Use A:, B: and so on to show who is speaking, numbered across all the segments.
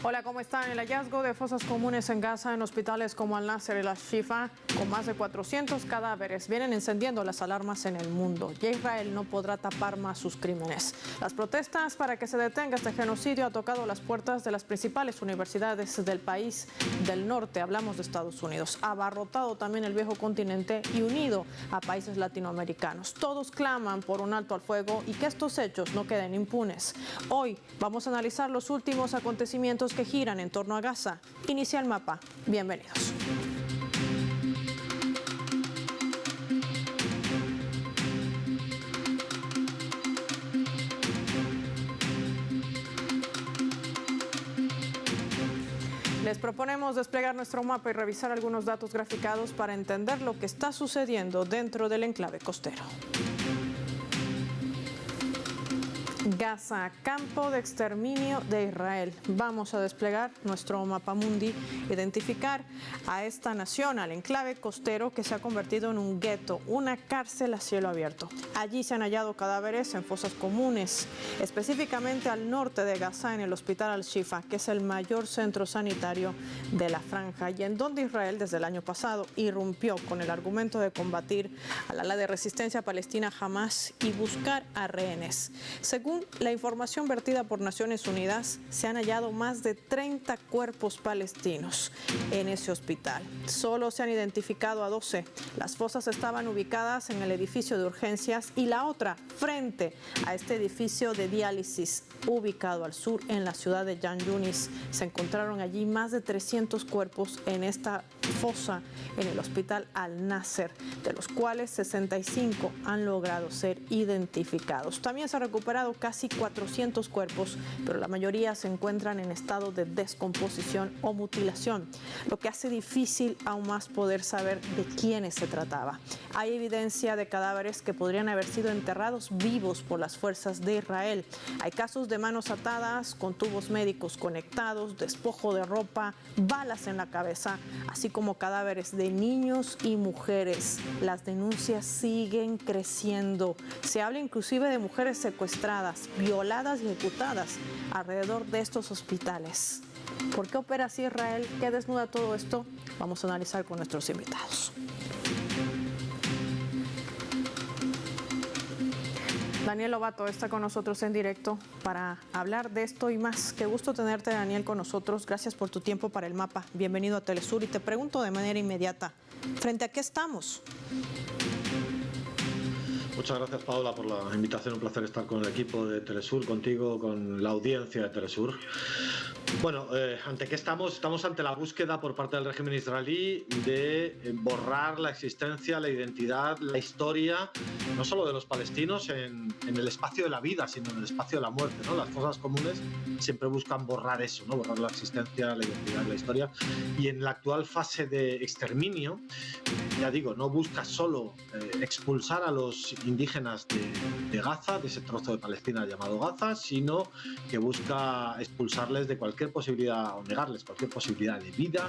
A: Hola, ¿cómo están? El hallazgo de fosas comunes en Gaza en hospitales como Al-Nasser y Al-Shifa, con más de 400 cadáveres, vienen encendiendo las alarmas en el mundo. Ya Israel no podrá tapar más sus crímenes. Las protestas para que se detenga este genocidio ha tocado las puertas de las principales universidades del país del norte, hablamos de Estados Unidos, ha abarrotado también el viejo continente y unido a países latinoamericanos. Todos claman por un alto al fuego y que estos hechos no queden impunes. Hoy vamos a analizar los últimos acontecimientos que giran en torno a Gaza. Inicia el mapa. Bienvenidos. Les proponemos desplegar nuestro mapa y revisar algunos datos graficados para entender lo que está sucediendo dentro del enclave costero. Gaza, campo de exterminio de Israel. Vamos a desplegar nuestro mapa mundi, identificar a esta nación, al enclave costero que se ha convertido en un gueto, una cárcel a cielo abierto. Allí se han hallado cadáveres en fosas comunes, específicamente al norte de Gaza, en el hospital Al-Shifa, que es el mayor centro sanitario de la franja y en donde Israel desde el año pasado irrumpió con el argumento de combatir al ala de resistencia palestina Hamas y buscar a rehenes. Según la información vertida por Naciones Unidas, se han hallado más de 30 cuerpos palestinos en ese hospital. Solo se han identificado a 12. Las fosas estaban ubicadas en el edificio de urgencias y la otra frente a este edificio de diálisis ubicado al sur en la ciudad de Khan Yunis. Se encontraron allí más de 300 cuerpos en esta fosa en el hospital Al-Nasser, de los cuales 65 han logrado ser identificados. También se han recuperado casi 400 cuerpos, pero la mayoría se encuentran en estado de descomposición o mutilación, lo que hace difícil aún más poder saber de quiénes se trataba. Hay evidencia de cadáveres que podrían haber sido enterrados vivos por las fuerzas de Israel. Hay casos de manos atadas, con tubos médicos conectados, despojo de ropa, balas en la cabeza, así como cadáveres de niños y mujeres. Las denuncias siguen creciendo. Se habla inclusive de mujeres secuestradas, violadas y ejecutadas alrededor de estos hospitales. ¿Por qué opera así Israel? ¿Qué desnuda todo esto? Vamos a analizar con nuestros invitados. Daniel Lobato está con nosotros en directo para hablar de esto y más. Qué gusto tenerte, Daniel, con nosotros. Gracias por tu tiempo para el mapa. Bienvenido a Telesur y te pregunto de manera inmediata, ¿frente a qué estamos?
B: Muchas gracias, Paola, por la invitación. Un placer estar con el equipo de Telesur, contigo, con la audiencia de Telesur. Bueno, ¿ante qué estamos? Estamos ante la búsqueda por parte del régimen israelí de borrar la existencia, la identidad, la historia, no solo de los palestinos en el espacio de la vida, sino en el espacio de la muerte, ¿no? Las fosas comunes siempre buscan borrar eso, ¿no? Borrar la existencia, la identidad, la historia. Y en la actual fase de exterminio, ya digo, no busca solo expulsar a los indígenas de Gaza, de ese trozo de Palestina llamado Gaza, sino que busca expulsarles de cualquier posibilidad o negarles cualquier posibilidad de vida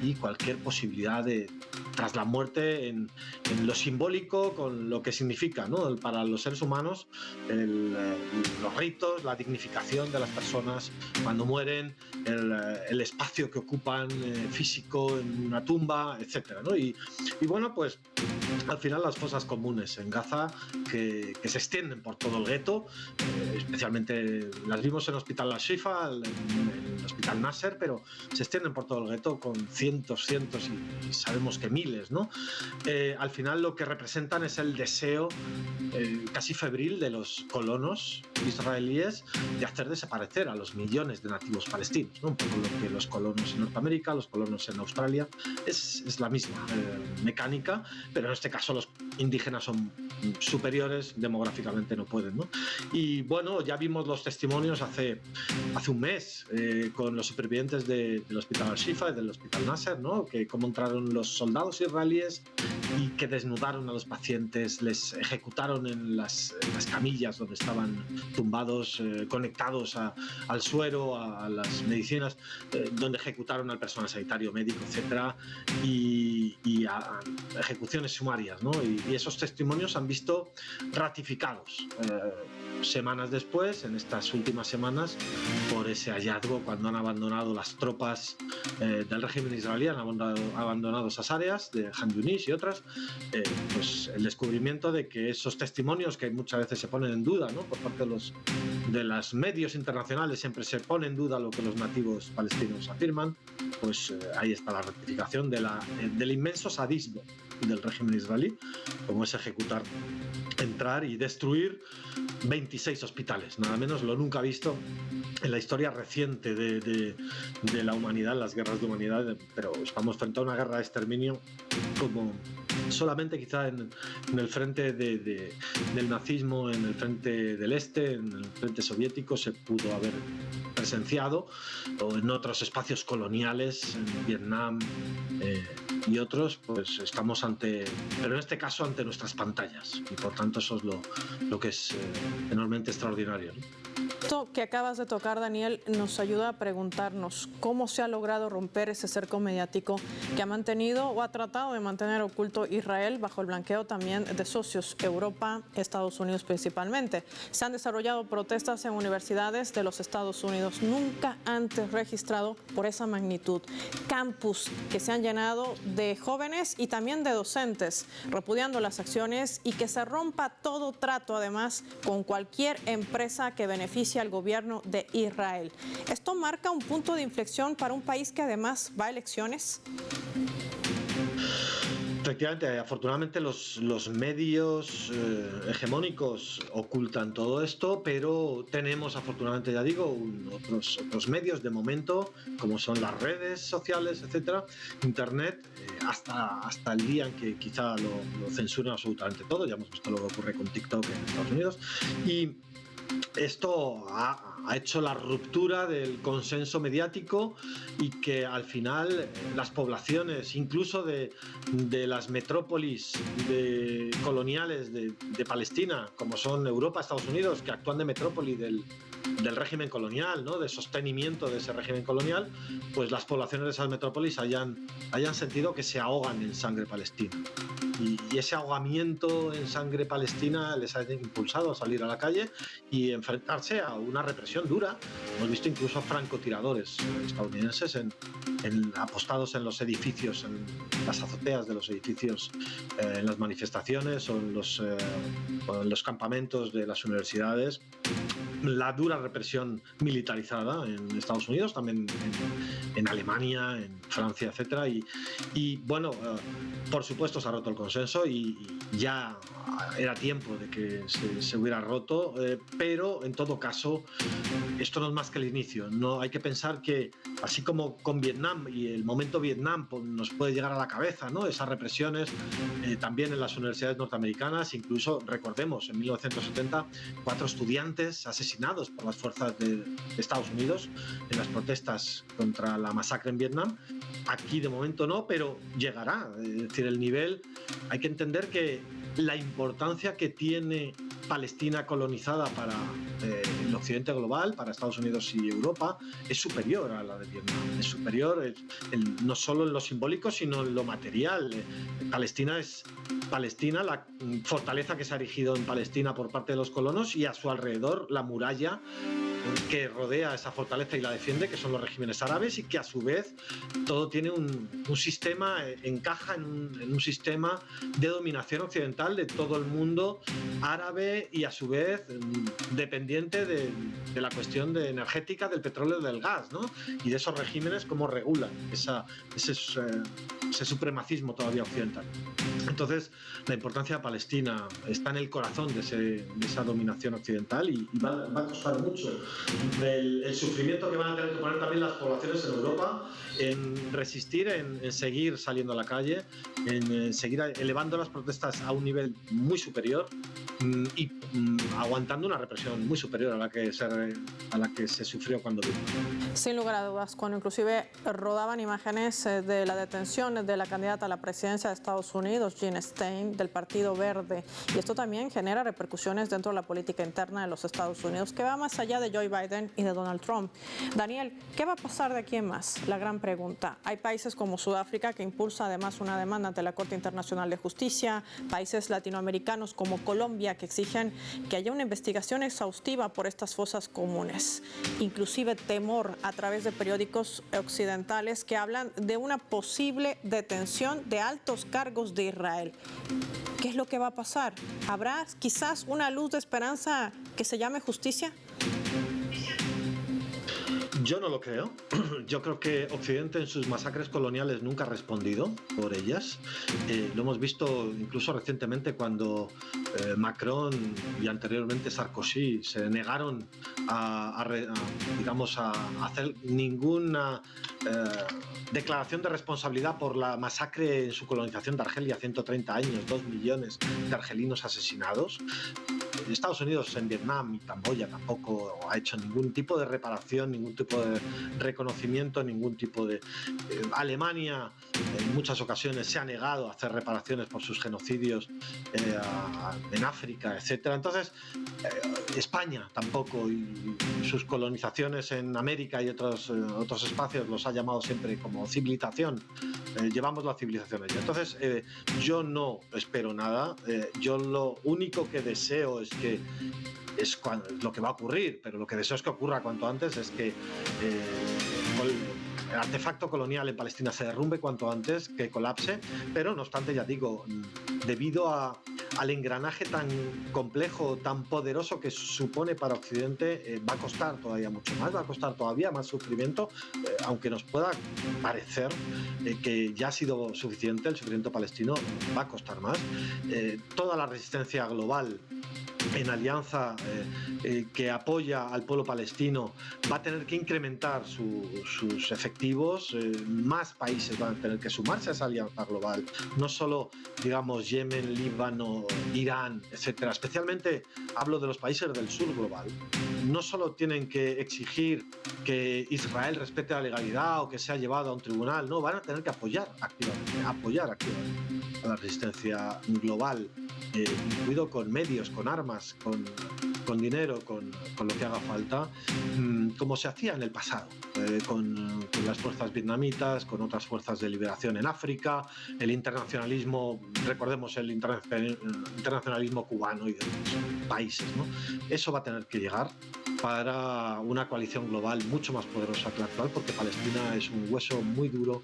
B: y cualquier posibilidad de, tras la muerte, en lo simbólico, con lo que significa, ¿no? Para los seres humanos los ritos, la dignificación de las personas cuando mueren, el espacio que ocupan físico en una tumba, etcétera, ¿no? Y bueno, pues al final las fosas comunes en Gaza que se extienden por todo el gueto, especialmente las vimos en el hospital Al-Shifa, en el hospital Nasser, pero se extienden por todo el gueto con cientos y sabemos que miles, ¿no? Al final lo que representan es el deseo casi febril de los colonos israelíes de hacer desaparecer a los millones de nativos palestinos, ¿no? Un poco lo que los colonos en Norteamérica, los colonos en Australia, es la misma mecánica, pero en este caso los indígenas son superiores, demográficamente no pueden, ¿no? Y bueno, ya vimos los testimonios hace un mes con los supervivientes del hospital Al-Shifa y del hospital Nasser, ¿no? Que cómo entraron los soldados israelíes y que desnudaron a los pacientes, les ejecutaron en las camillas donde estaban tumbados, conectados al suero, a las medicinas, donde ejecutaron al personal sanitario, médico, etcétera, y a ejecuciones sumarias, ¿no? Y esos testimonios han visto ratificados semanas después, en estas últimas semanas, por ese hallazgo cuando han abandonado las tropas del régimen israelí, han abandonado esas áreas de Han Yunis y otras, pues el descubrimiento de que esos testimonios que muchas veces se ponen en duda, ¿no?, por parte de los medios internacionales, siempre se pone en duda lo que los nativos palestinos afirman, pues ahí está la rectificación del inmenso sadismo del régimen israelí, como es ejecutar, entrar y destruir 26 hospitales, nada menos, lo nunca visto en la historia reciente de la humanidad, las guerras de humanidad, pero estamos frente a una guerra de exterminio como solamente quizá en el frente del nazismo, en el frente del este, en el frente soviético se pudo haber presenciado, o en otros espacios coloniales, en Vietnam y otros, pues estamos pero en este caso ante nuestras pantallas, y por tanto eso es lo que es enormemente extraordinario, ¿no?
A: Esto que acabas de tocar, Daniel, nos ayuda a preguntarnos cómo se ha logrado romper ese cerco mediático que ha mantenido o ha tratado de mantener oculto Israel bajo el blanqueo también de socios, Europa, Estados Unidos principalmente. Se han desarrollado protestas en universidades de los Estados Unidos nunca antes registrado por esa magnitud. Campus que se han llenado de jóvenes y también de docentes, repudiando las acciones y que se rompa todo trato, además, con cualquier empresa que beneficie al gobierno de Israel. ¿Esto marca un punto de inflexión para un país que además va a elecciones?
B: Efectivamente, afortunadamente los medios hegemónicos ocultan todo esto, pero tenemos, afortunadamente, ya digo, otros medios de momento, como son las redes sociales, etcétera, Internet, hasta el día en que quizá lo censuran absolutamente todo. Ya hemos visto lo que ocurre con TikTok en Estados Unidos, y esto ha hecho la ruptura del consenso mediático, y que al final las poblaciones, incluso de las metrópolis coloniales de Palestina, como son Europa, Estados Unidos, que actúan de metrópoli del régimen colonial, ¿no?, de sostenimiento de ese régimen colonial, pues las poblaciones de esas metrópolis hayan sentido que se ahogan en sangre palestina. Y ese ahogamiento en sangre palestina les ha impulsado a salir a la calle y enfrentarse a una represión dura. Hemos visto incluso francotiradores estadounidenses apostados en los edificios, en las azoteas de los edificios, en las manifestaciones o en los campamentos de las universidades. La dura represión militarizada en Estados Unidos, también en Alemania, en Francia, etcétera, y bueno, por supuesto se ha roto el consenso y ya era tiempo de que se hubiera roto, pero en todo caso esto no es más que el inicio. No hay que pensar que, así como con Vietnam y el momento Vietnam, pues, nos puede llegar a la cabeza, ¿no?, esas represiones también en las universidades norteamericanas. Incluso recordemos, en 1970, 4 estudiantes asesinados por las fuerzas de Estados Unidos en las protestas contra la masacre en Vietnam. Aquí de momento no, pero llegará. Es decir, el nivel, hay que entender que la importancia que tiene Palestina colonizada para el occidente global, para Estados Unidos y Europa, es superior a la de Vietnam. Es superior no solo en lo simbólico, sino en lo material. Palestina es la fortaleza que se ha erigido en Palestina por parte de los colonos, y a su alrededor la muralla que rodea esa fortaleza y la defiende, que son los regímenes árabes, y que a su vez todo tiene un sistema, encaja en un sistema de dominación occidental de todo el mundo árabe, y a su vez dependiente de la cuestión energética del petróleo y del gas, ¿no?, y de esos regímenes, cómo regulan ese supremacismo todavía occidental. Entonces, la importancia de Palestina está en el corazón de esa dominación occidental, y va a costar mucho el sufrimiento que van a tener que poner también las poblaciones en Europa en resistir, en seguir saliendo a la calle, en seguir elevando las protestas a un nivel muy superior y aguantando una represión muy superior a la que se a la que se sufrió cuando vino.
A: Sin lugar a dudas, cuando inclusive rodaban imágenes de la detención de la candidata a la presidencia de Estados Unidos, Jean Stein, del Partido Verde. Y esto también genera repercusiones dentro de la política interna de los Estados Unidos, que va más allá de Joe Biden y de Donald Trump. Daniel, ¿qué va a pasar de aquí en más? La gran pregunta. Hay países como Sudáfrica, que impulsa además una demanda ante la Corte Internacional de Justicia, países latinoamericanos como Colombia, que exigen que haya una investigación exhaustiva por estas fosas comunes. Inclusive temor a través de periódicos occidentales que hablan de una posible detención de altos cargos de Israel. ¿Qué es lo que va a pasar? ¿Habrá quizás una luz de esperanza que se llame justicia?
B: Yo no lo creo. Yo creo que Occidente en sus masacres coloniales nunca ha respondido por ellas. Lo hemos visto incluso recientemente cuando Macron y anteriormente Sarkozy se negaron a hacer ninguna declaración de responsabilidad por la masacre en su colonización de Argelia, 130 años, 2 millones de argelinos asesinados. Estados Unidos en Vietnam y Camboya tampoco ha hecho ningún tipo de reparación, ningún tipo de reconocimiento, ningún tipo de... Alemania en muchas ocasiones se ha negado a hacer reparaciones por sus genocidios en África, etc. Entonces, España tampoco, y sus colonizaciones en América y otros espacios los ha llamado siempre como civilización. Llevamos la civilización allí. Entonces, yo no espero nada. Yo lo único que deseo es lo que va a ocurrir, pero lo que deseo es que ocurra cuanto antes, es que el artefacto colonial en Palestina se derrumbe cuanto antes, que colapse, pero no obstante, ya digo, debido al engranaje tan complejo, tan poderoso que supone para Occidente, va a costar todavía mucho más, va a costar todavía más sufrimiento, aunque nos pueda parecer que ya ha sido suficiente el sufrimiento palestino, va a costar más. Toda la resistencia global en alianza que apoya al pueblo palestino va a tener que incrementar sus efectivos, más países van a tener que sumarse a esa alianza global, no solo, digamos, Yemen, Líbano, Irán, etcétera. Especialmente hablo de los países del sur global. No solo tienen que exigir que Israel respete la legalidad o que sea llevado a un tribunal, no, van a tener que apoyar activamente a la resistencia global, incluido con medios, con armas, con dinero, con lo que haga falta, como se hacía en el pasado, con las fuerzas vietnamitas, con otras fuerzas de liberación en África, el internacionalismo, recordemos el internacionalismo cubano y de otros países, ¿no? Eso va a tener que llegar para una coalición global mucho más poderosa que la actual, porque Palestina es un hueso muy duro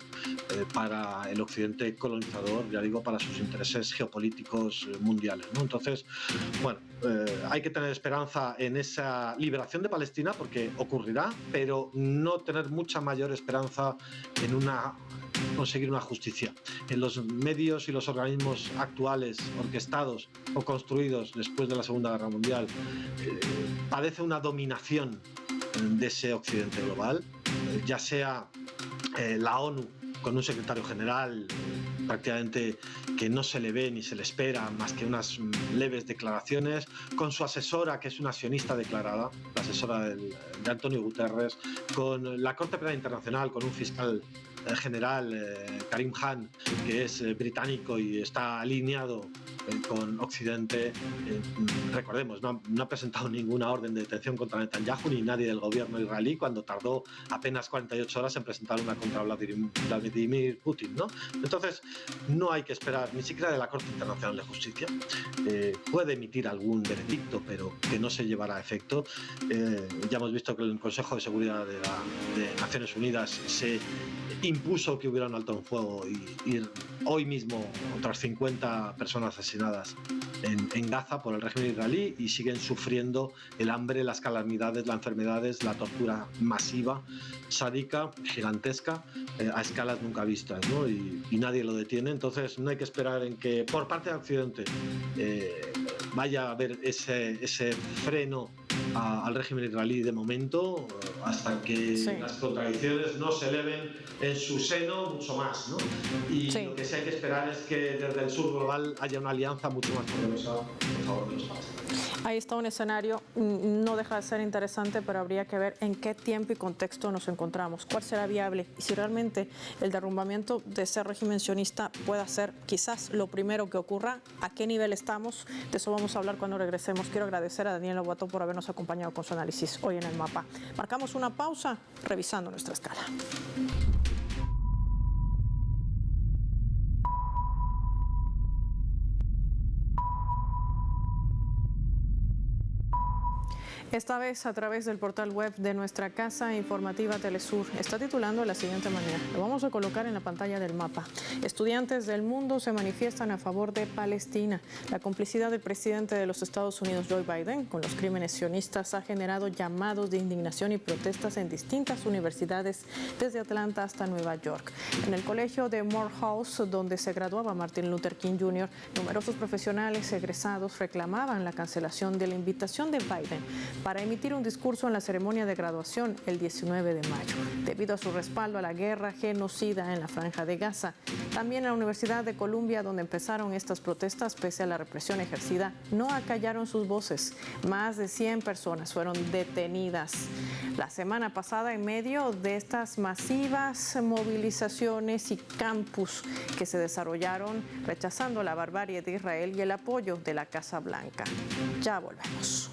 B: para el occidente colonizador, ya digo, para sus intereses geopolíticos mundiales, ¿no? Entonces, bueno, hay que tener esperanza en esa liberación de Palestina, porque ocurrirá, pero no tener mucha mayor esperanza en conseguir una justicia. En los medios y los organismos actuales, orquestados o construidos después de la Segunda Guerra Mundial, padece una dominación de ese occidente global, ya sea la ONU con un secretario general prácticamente que no se le ve ni se le espera más que unas leves declaraciones, con su asesora, que es una sionista declarada, la asesora de Antonio Guterres, con la Corte Penal Internacional, con un fiscal general, Karim Khan, que es británico y está alineado con Occidente. Recordemos, no ha presentado ninguna orden de detención contra Netanyahu ni nadie del gobierno israelí, cuando tardó apenas 48 horas en presentar una contra Vladimir Putin, ¿no? Entonces, no hay que esperar ni siquiera de la Corte Internacional de Justicia. Puede emitir algún veredicto, pero que no se llevará a efecto. Ya hemos visto que el Consejo de Seguridad de Naciones Unidas se impuso que hubiera un alto en fuego y hoy mismo otras 50 personas asesinadas en Gaza por el régimen israelí, y siguen sufriendo el hambre, las calamidades, las enfermedades, la tortura masiva, sádica, gigantesca, a escalas nunca vistas, ¿no? Y nadie lo detiene. Entonces no hay que esperar en que por parte de Occidente vaya a haber ese freno al régimen israelí de momento, hasta que las contradicciones no se eleven en su seno mucho más, ¿no? Y lo que sí hay que esperar es que desde el sur global haya una alianza mucho más poderosa en favor de los palestinos.
A: Ahí está un escenario, no deja de ser interesante, pero habría que ver en qué tiempo y contexto nos encontramos, cuál será viable y si realmente el derrumbamiento de ese régimen sionista pueda ser quizás lo primero que ocurra, a qué nivel estamos, de eso vamos a hablar cuando regresemos. Quiero agradecer a Daniel Lobato por habernos acompañado con su análisis hoy en El Mapa. Marcamos una pausa revisando nuestra escala. Esta vez a través del portal web de nuestra casa informativa Telesur. Está titulando de la siguiente manera. Lo vamos a colocar en la pantalla del mapa. Estudiantes del mundo se manifiestan a favor de Palestina. La complicidad del presidente de los Estados Unidos, Joe Biden, con los crímenes sionistas ha generado llamados de indignación y protestas en distintas universidades, desde Atlanta hasta Nueva York. En el colegio de Morehouse, donde se graduaba Martin Luther King Jr., numerosos profesionales egresados reclamaban la cancelación de la invitación de Biden para emitir un discurso en la ceremonia de graduación el 19 de mayo, debido a su respaldo a la guerra genocida en la Franja de Gaza. También en la Universidad de Columbia, donde empezaron estas protestas, pese a la represión ejercida, no acallaron sus voces. Más de 100 personas fueron detenidas la semana pasada en medio de estas masivas movilizaciones y campus que se desarrollaron rechazando la barbarie de Israel y el apoyo de la Casa Blanca. Ya volvemos.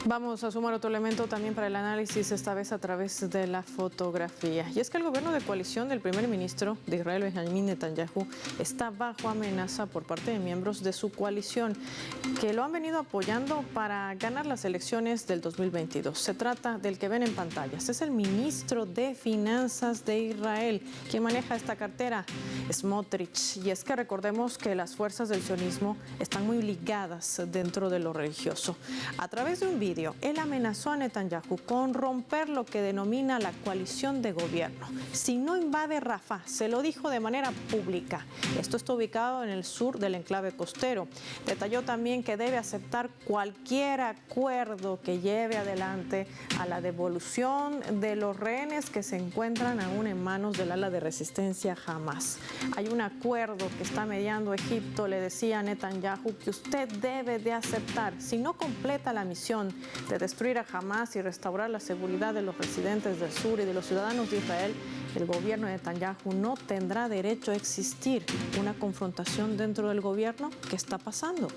A: Vamos a sumar otro elemento también para el análisis, esta vez a través de la fotografía. Y es que el gobierno de coalición del primer ministro de Israel, Benjamin Netanyahu, está bajo amenaza por parte de miembros de su coalición que lo han venido apoyando para ganar las elecciones del 2022. Se trata del que ven en pantallas. Es el ministro de Finanzas de Israel quien maneja esta cartera, Smotrich. Y es que recordemos que las fuerzas del sionismo están muy ligadas dentro de lo religioso. A través de un video, él amenazó a Netanyahu con romper lo que denomina la coalición de gobierno. Si no invade Rafah, se lo dijo de manera pública. Esto está ubicado en el sur del enclave costero. Detalló también que debe aceptar cualquier acuerdo que lleve adelante a la devolución de los rehenes que se encuentran aún en manos del ala de resistencia Hamas. Hay un acuerdo que está mediando Egipto, le decía a Netanyahu, que usted debe de aceptar. Si no completa la misión de destruir a Hamas y restaurar la seguridad de los residentes del sur y de los ciudadanos de Israel, el gobierno de Netanyahu no tendrá derecho a existir. Una confrontación dentro del gobierno. ¿Qué está pasando?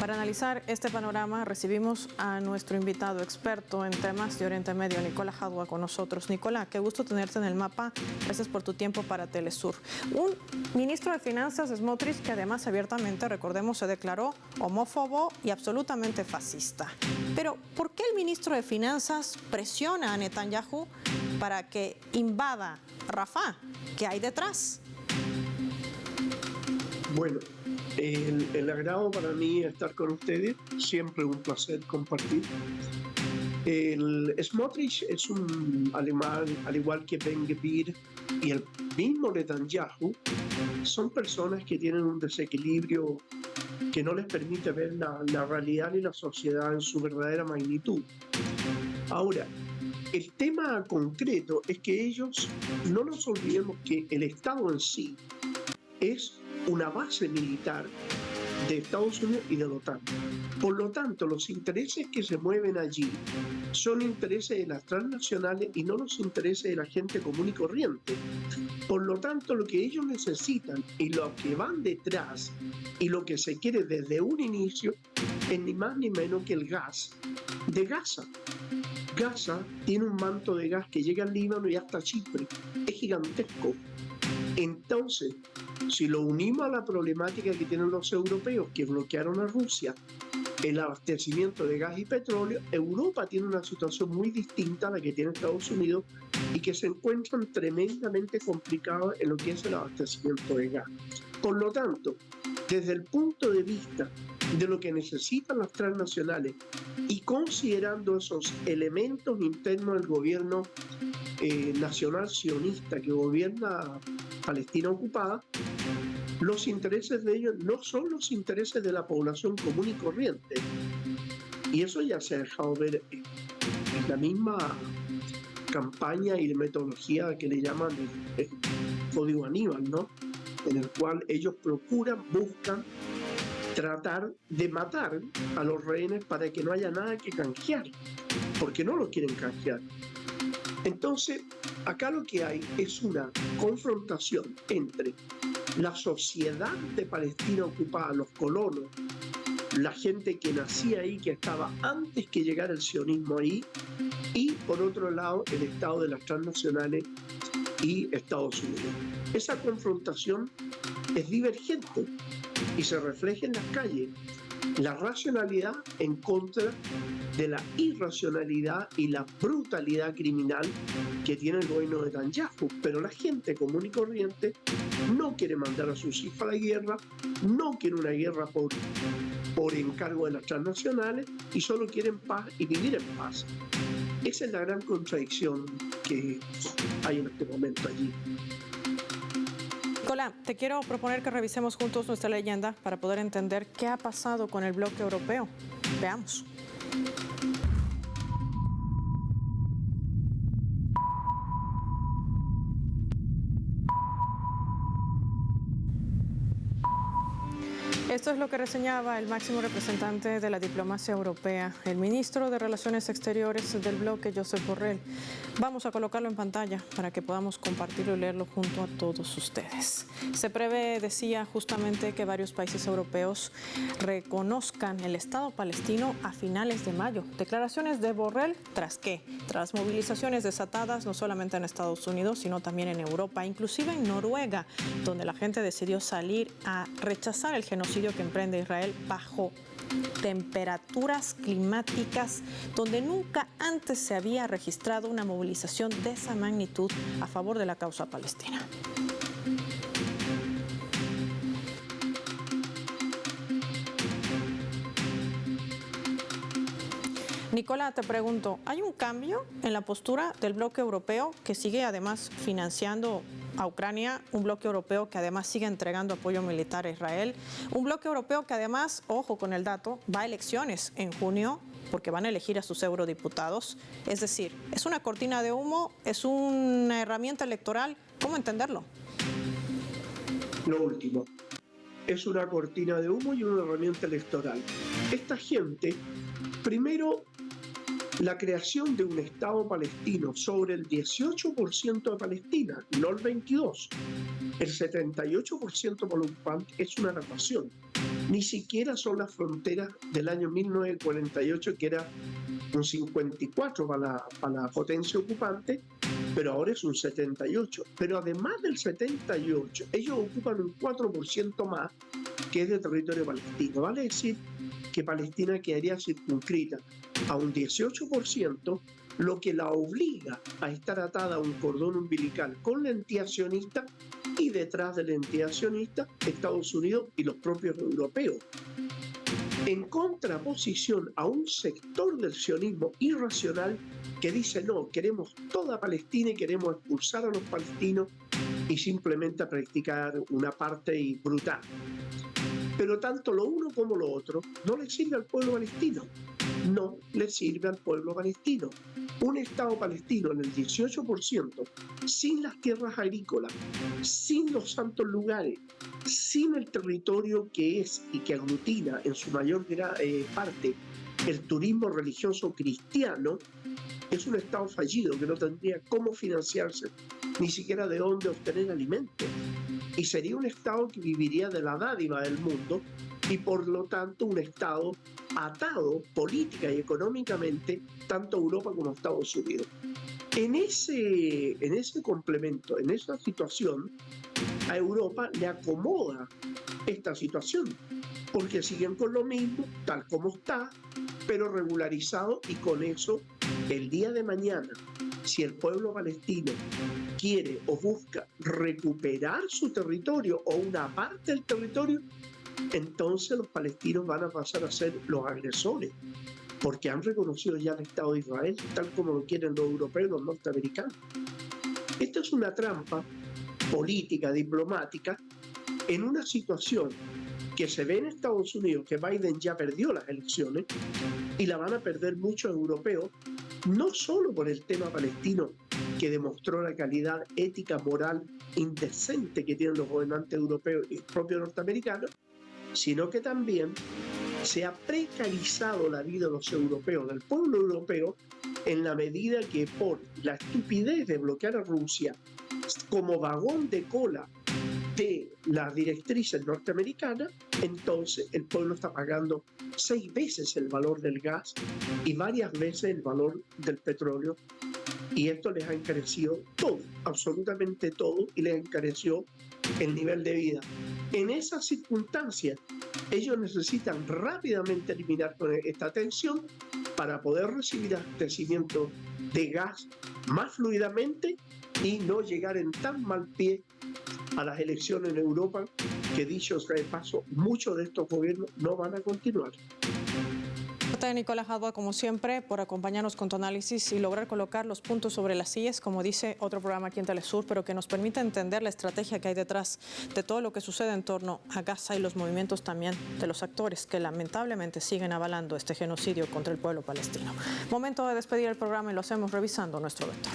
A: Para analizar este panorama recibimos a nuestro invitado experto en temas de Oriente Medio, Nicolás Hadwa, con nosotros. Nicolás, qué gusto tenerte en el mapa. Gracias por tu tiempo para Telesur. Un ministro de Finanzas, Smotrich, que además abiertamente, recordemos, se declaró homófobo y absolutamente fascista. Pero, ¿por qué el ministro de Finanzas presiona a Netanyahu para que invada Rafah? ¿Qué hay detrás?
C: Bueno, el agrado para mí estar con ustedes, siempre un placer compartir. El Smotrich es un alemán, al igual que Ben Gvir y el mismo Netanyahu, son personas que tienen un desequilibrio que no les permite ver la realidad y la sociedad en su verdadera magnitud. Ahora, el tema concreto es que ellos, no nos olvidemos que el Estado en sí es una base militar de Estados Unidos y de la OTAN. Por lo tanto, los intereses que se mueven allí son intereses de las transnacionales y no los intereses de la gente común y corriente. Por lo tanto, lo que ellos necesitan y lo que van detrás y lo que se quiere desde un inicio es ni más ni menos que el gas de Gaza. Gaza tiene un manto de gas que llega al Líbano y hasta Chipre. Es gigantesco. Entonces, Si lo unimos a la problemática que tienen los europeos que bloquearon a Rusia, el abastecimiento de gas y petróleo, Europa tiene una situación muy distinta a la que tiene Estados Unidos y que se encuentran tremendamente complicados en lo que es el abastecimiento de gas. Por lo tanto, desde el punto de vista de lo que necesitan las transnacionales y considerando esos elementos internos del gobierno nacional sionista que gobierna Palestina ocupada, los intereses de ellos no son los intereses de la población común y corriente. Y eso ya se ha dejado ver en la misma campaña y metodología que le llaman el Código Aníbal, ¿no? En el cual ellos buscan tratar de matar a los rehenes para que no haya nada que canjear, porque no lo quieren canjear. Entonces, acá lo que hay es una confrontación entre la sociedad de Palestina ocupada, los colonos, la gente que nacía ahí, que estaba antes que llegara el sionismo ahí, y por otro lado el Estado de las transnacionales y Estados Unidos. Esa confrontación es divergente y se refleja en las calles. La racionalidad en contra de la irracionalidad y la brutalidad criminal que tiene el gobierno de Netanyahu. Pero la gente común y corriente no quiere mandar a sus hijos a la guerra, no quiere una guerra por encargo de las transnacionales y solo quieren paz y vivir en paz. Esa es la gran contradicción que hay en este momento allí.
A: Nicolás, te quiero proponer que revisemos juntos nuestra leyenda para poder entender qué ha pasado con el bloque europeo. Veamos. Esto es lo que reseñaba el máximo representante de la diplomacia europea, el ministro de Relaciones Exteriores del bloque, Josep Borrell. Vamos a colocarlo en pantalla para que podamos compartirlo y leerlo junto a todos ustedes. Se prevé, decía, justamente que varios países europeos reconozcan el Estado palestino a finales de mayo. Declaraciones de Borrell, ¿tras qué? Tras movilizaciones desatadas no solamente en Estados Unidos, sino también en Europa, inclusive en Noruega, donde la gente decidió salir a rechazar el genocidio que emprende Israel bajo temperaturas climáticas donde nunca antes se había registrado una movilización de esa magnitud a favor de la causa palestina. Nicolás, te pregunto, ¿hay un cambio en la postura del bloque europeo que sigue además financiando a Ucrania, un bloque europeo que además sigue entregando apoyo militar a Israel, un bloque europeo que además, ojo con el dato, va a elecciones en junio porque van a elegir a sus eurodiputados? Es decir, ¿es una cortina de humo? ¿Es una herramienta electoral? ¿Cómo entenderlo?
C: Lo último, es una cortina de humo y una herramienta electoral. Esta gente, primero, la creación de un Estado palestino sobre el 18% de Palestina, no el 22%, el 78% por los ocupantes es una narración. Ni siquiera son las fronteras del año 1948, que era un 54% para la potencia ocupante, pero ahora es un 78%. Pero además del 78%, ellos ocupan un 4% más que es de territorio palestino. Vale decir que Palestina quedaría circunscrita a un 18%, lo que la obliga a estar atada a un cordón umbilical con la entidad sionista y detrás de la entidad sionista Estados Unidos y los propios europeos. En contraposición a un sector del sionismo irracional que dice no, queremos toda Palestina y queremos expulsar a los palestinos y simplemente practicar una apartheid brutal. Pero tanto lo uno como lo otro no le sirve al pueblo palestino. No le sirve al pueblo palestino. Un Estado palestino en el 18%, sin las tierras agrícolas, sin los santos lugares, sin el territorio que es y que aglutina en su mayor parte el turismo religioso cristiano, es un Estado fallido que no tendría cómo financiarse, ni siquiera de dónde obtener alimentos. Y sería un Estado que viviría de la dádiva del mundo y por lo tanto un Estado atado política y económicamente tanto a Europa como a Estados Unidos. En ese complemento, en esa situación, a Europa le acomoda esta situación, porque siguen con lo mismo, tal como está, pero regularizado, y con eso, el día de mañana, si el pueblo palestino quiere o busca recuperar su territorio o una parte del territorio, entonces los palestinos van a pasar a ser los agresores, porque han reconocido ya el Estado de Israel, tal como lo quieren los europeos y los norteamericanos. Esta es una trampa política, diplomática, en una situación que se ve en Estados Unidos, que Biden ya perdió las elecciones y la van a perder muchos europeos, no solo por el tema palestino, que demostró la calidad ética, moral, indecente que tienen los gobernantes europeos y propios norteamericanos, sino que también se ha precarizado la vida de los europeos, del pueblo europeo, en la medida que por la estupidez de bloquear a Rusia como vagón de cola de las directrices norteamericanas, entonces el pueblo está pagando 6 veces el valor del gas y varias veces el valor del petróleo, y esto les ha encarecido todo, absolutamente todo, y les encareció el nivel de vida. En esas circunstancias, ellos necesitan rápidamente eliminar esta tensión para poder recibir abastecimiento de gas más fluidamente y no llegar en tan mal pie a las elecciones en Europa, que dicho sea de paso, muchos de estos gobiernos no van a continuar.
A: Nicolás Hadwa, como siempre, por acompañarnos con tu análisis y lograr colocar los puntos sobre las sillas, como dice otro programa aquí en Telesur, pero que nos permite entender la estrategia que hay detrás de todo lo que sucede en torno a Gaza y los movimientos también de los actores que lamentablemente siguen avalando este genocidio contra el pueblo palestino. Momento de despedir el programa y lo hacemos revisando nuestro vector.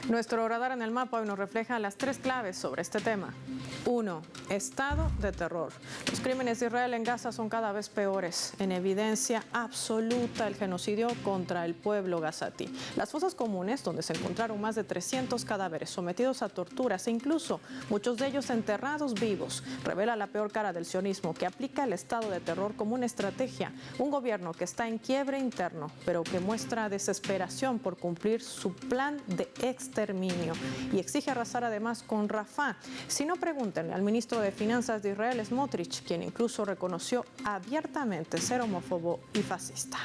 A: Nuestro radar en el mapa hoy nos refleja las 3 claves sobre este tema. 1. Estado de terror. Los crímenes de Israel en Gaza son cada vez peores. En evidencia absoluta el genocidio contra el pueblo gazatí. Las fosas comunes, donde se encontraron más de 300 cadáveres sometidos a torturas e incluso muchos de ellos enterrados vivos, revela la peor cara del sionismo, que aplica el estado de terror como una estrategia. Un gobierno que está en quiebre interno, pero que muestra desesperación por cumplir su plan de exterminio y exige arrasar además con Rafah. Si no, pregúntenle al ministro de Finanzas de Israel, Smotrich, quien incluso reconoció abiertamente ser homófobo y fascista.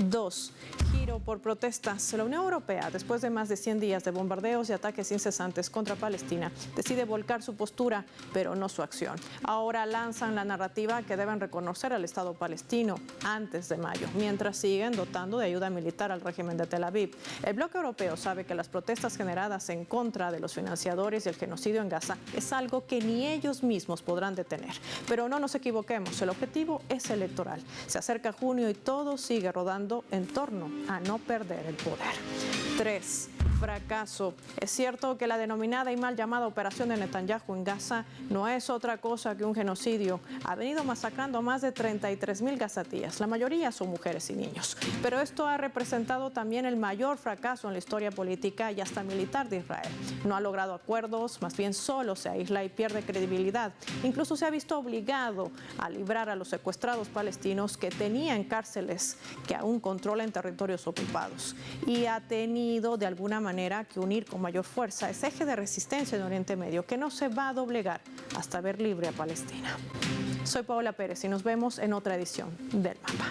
A: 2. Giro por protestas. La Unión Europea, después de más de 100 días de bombardeos y ataques incesantes contra Palestina, decide volcar su postura, pero no su acción. Ahora lanzan la narrativa que deben reconocer al Estado palestino antes de mayo, mientras siguen dotando de ayuda militar al régimen de Tel Aviv. El bloque europeo sabe que las protestas generadas en contra de los financiadores del genocidio en Gaza es algo que ni ellos mismos podrán detener. Pero no nos equivoquemos, el objetivo es electoral. Se acerca junio y todo sigue rodando en torno a no perder el poder. 3. Fracaso. Es cierto que la denominada y mal llamada operación de Netanyahu en Gaza no es otra cosa que un genocidio. Ha venido masacrando a más de 33,000 gazatíes. La mayoría son mujeres y niños. Pero esto ha representado también el mayor fracaso en la historia política y hasta militar de Israel. No ha logrado acuerdos, más bien solo se aísla y pierde credibilidad. Incluso se ha visto obligado a librar a los secuestrados palestinos que tenían cárceles que aún controlan territorios ocupados. Y ha tenido de alguna manera que unir con mayor fuerza ese eje de resistencia en Oriente Medio que no se va a doblegar hasta ver libre a Palestina. Soy Paola Pérez y nos vemos en otra edición del Mapa.